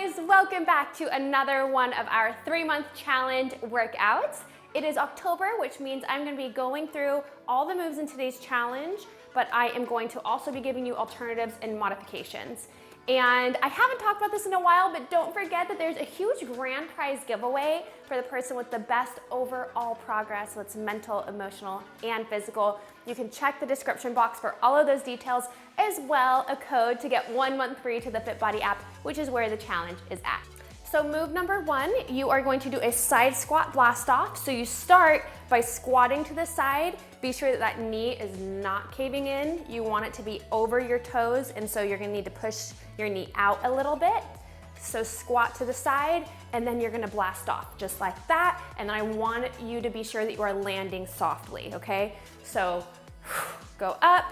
guys, welcome back to another one of our 3-month challenge workouts. It is October, which means I'm going to be going through all the moves in today's challenge, but I am going to also be giving you alternatives and modifications. And I haven't talked about this in a while, but don't forget that there's a huge grand prize giveaway for the person with the best overall progress, so it's mental, emotional, and physical. You can check the description box for all of those details, as well a code to get 1 month free to the FitBody app, which is where the challenge is at. So move number 1, you are going to do a side squat blast off. So you start by squatting to the side. Be sure that that knee is not caving in. You want it to be over your toes, and so you're gonna need to push your knee out a little bit. So squat to the side, and then you're gonna blast off just like that. And then I want you to be sure that you are landing softly, okay? So go up,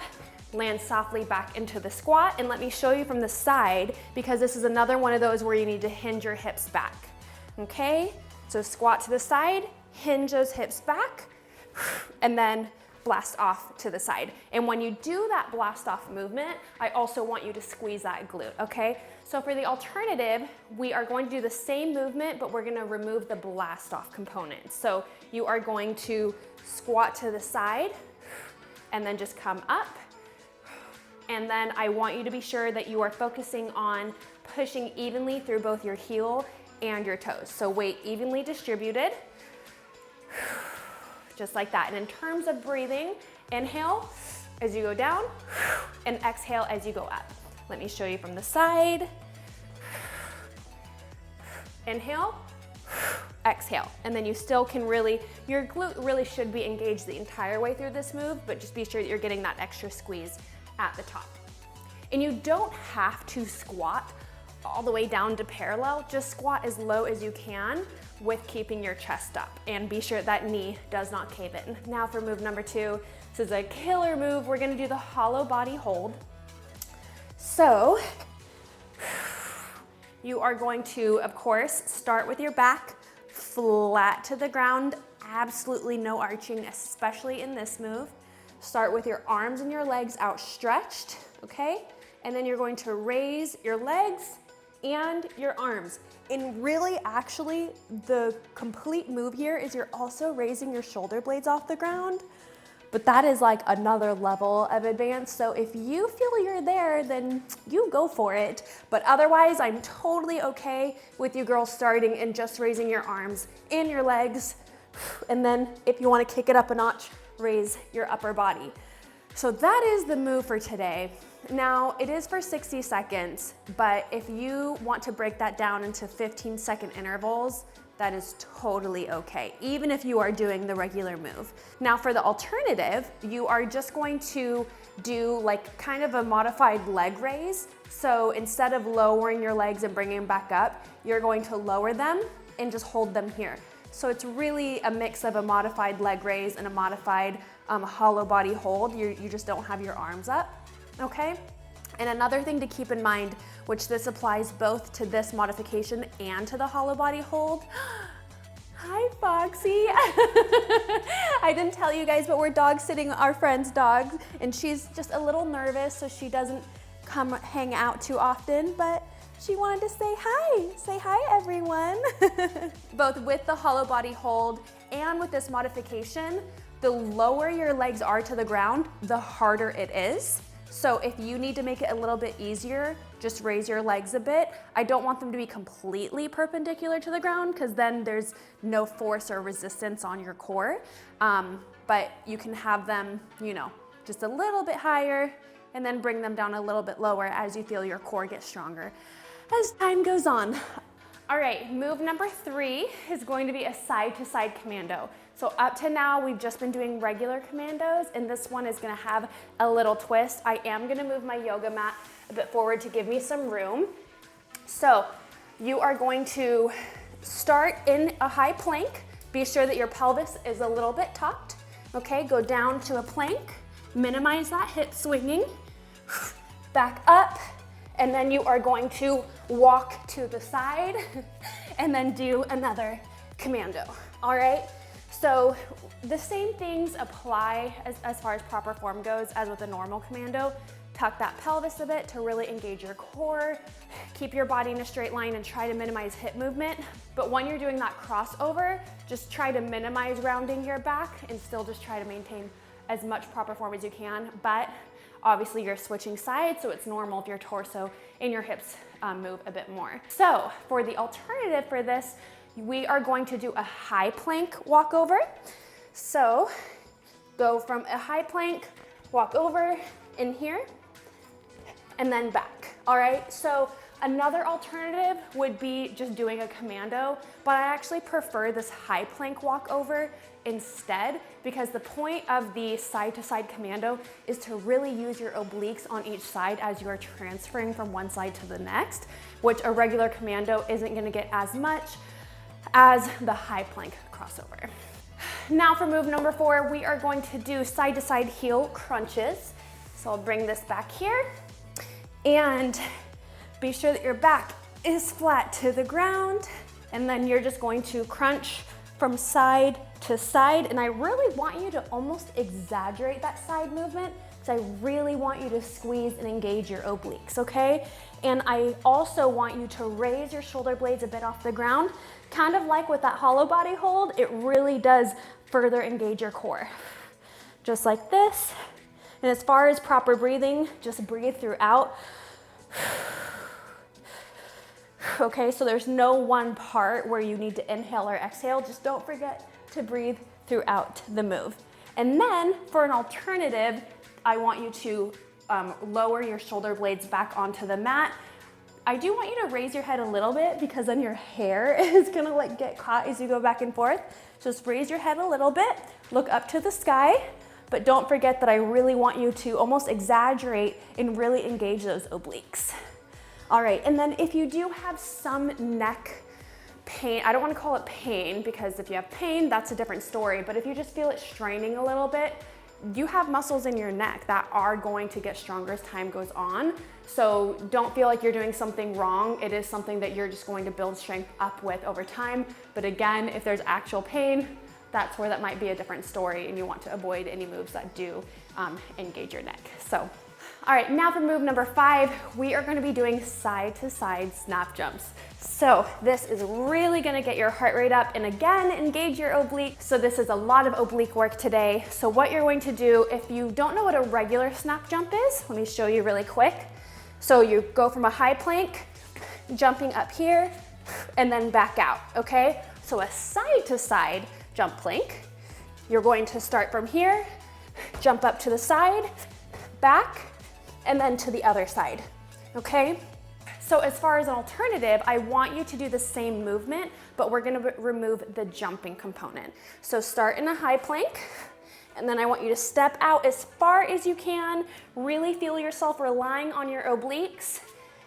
land softly back into the squat, and let me show you from the side, because this is another one of those where you need to hinge your hips back, okay? So squat to the side, hinge those hips back, and then blast off to the side. And when you do that blast off movement, I also want you to squeeze that glute, okay? So for the alternative, we are going to do the same movement, but we're gonna remove the blast off component. So you are going to squat to the side, and then just come up. And then I want you to be sure that you are focusing on pushing evenly through both your heel and your toes. So weight evenly distributed, just like that. And in terms of breathing, inhale as you go down, and exhale as you go up. Let me show you from the side. Inhale, exhale. And then you still can really, your glute really should be engaged the entire way through this move, but just be sure that you're getting that extra squeeze at the top. And you don't have to squat all the way down to parallel, just squat as low as you can with keeping your chest up, and be sure that knee does not cave in. Now for move number 2, this is a killer move. We're gonna do the hollow body hold. So you are going to, of course, start with your back flat to the ground, absolutely no arching, especially in this move. Start with your arms and your legs outstretched, okay? And then you're going to raise your legs and your arms. And really, actually, the complete move here is you're also raising your shoulder blades off the ground, but that is like another level of advance. So if you feel you're there, then you go for it. But otherwise, I'm totally okay with you girls starting and just raising your arms and your legs. And then if you want to kick it up a notch, raise your upper body. So that is the move for today. Now, it is for 60 seconds, but if you want to break that down into 15-second intervals, that is totally okay, even if you are doing the regular move. Now, for the alternative, you are just going to do like kind of a modified leg raise. So instead of lowering your legs and bringing them back up, you're going to lower them and just hold them here. So it's really a mix of a modified leg raise and a modified hollow body hold. You just don't have your arms up, okay? And another thing to keep in mind, which this applies both to this modification and to the hollow body hold. Hi, Foxy. I didn't tell you guys, but we're dog sitting our friend's dog, and she's just a little nervous, so she doesn't come hang out too often, but she wanted to say hi. Say hi, everyone. Both with the hollow body hold and with this modification, the lower your legs are to the ground, the harder it is. So if you need to make it a little bit easier, just raise your legs a bit. I don't want them to be completely perpendicular to the ground, because then there's no force or resistance on your core. But you can have them, you know, just a little bit higher, and then bring them down a little bit lower as you feel your core get stronger as time goes on. All right, move number 3 is going to be a side-to-side commando. So up to now, we've just been doing regular commandos, and this one is gonna have a little twist. I am gonna move my yoga mat a bit forward to give me some room. So you are going to start in a high plank. Be sure that your pelvis is a little bit tucked, okay? Go down to a plank, minimize that hip swinging, back up, and then you are going to walk to the side and then do another commando, all right? So the same things apply as far as proper form goes as with a normal commando. tuck that pelvis a bit to really engage your core. Keep your body in a straight line and try to minimize hip movement. But when you're doing that crossover, just try to minimize rounding your back and still just try to maintain as much proper form as you can. But obviously you're switching sides, so it's normal if your torso and your hips move a bit more. So for the alternative for this, we are going to do a high plank walkover. So go from a high plank, walk over in here, and then back. All right, so another alternative would be just doing a commando, but I actually prefer this high plank walkover instead, because the point of the side to side commando is to really use your obliques on each side as you are transferring from one side to the next, which a regular commando isn't gonna get as much as the high plank crossover. Now for move number 4, we are going to do side to side heel crunches. So I'll bring this back here and be sure that your back is flat to the ground, and then you're just going to crunch from side to side. And I really want you to almost exaggerate that side movement, because I really want you to squeeze and engage your obliques, okay? And I also want you to raise your shoulder blades a bit off the ground, kind of like with that hollow body hold. It really does further engage your core. Just like this. And as far as proper breathing, just breathe throughout. Okay, so there's no one part where you need to inhale or exhale. Just don't forget to breathe throughout the move. And then for an alternative, I want you to lower your shoulder blades back onto the mat. I do want you to raise your head a little bit, because then your hair is gonna like get caught as you go back and forth. Just raise your head a little bit, look up to the sky, but don't forget that I really want you to almost exaggerate and really engage those obliques. All right, and then if you do have some neck pain, I don't want to call it pain, because if you have pain, that's a different story, but if you just feel it straining a little bit, you have muscles in your neck that are going to get stronger as time goes on. So don't feel like you're doing something wrong. It is something that you're just going to build strength up with over time. But again, if there's actual pain, that's where that might be a different story, and you want to avoid any moves that do engage your neck. So, all right, now for move number 5, we are gonna be doing side to side snap jumps. So this is really gonna get your heart rate up and again, engage your oblique. So this is a lot of oblique work today. So what you're going to do, if you don't know what a regular snap jump is, let me show you really quick. So you go from a high plank, jumping up here, and then back out, okay? So a side to side jump plank, you're going to start from here, jump up to the side, back, and then to the other side, okay? So as far as an alternative, I want you to do the same movement, but we're gonna remove the jumping component. So start in a high plank, and then I want you to step out as far as you can, really feel yourself relying on your obliques,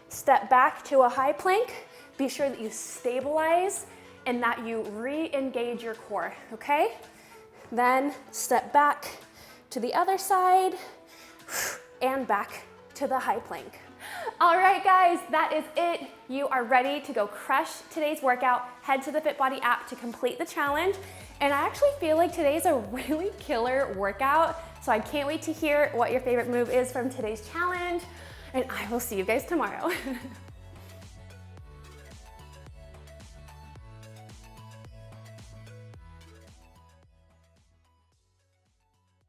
step back to a high plank, be sure that you stabilize and that you re-engage your core, okay? Then step back to the other side, and back to the high plank. All right, guys, that is it. You are ready to go crush today's workout. Head to the FitBody app to complete the challenge. And I actually feel like today's a really killer workout. So I can't wait to hear what your favorite move is from today's challenge. And I will see you guys tomorrow.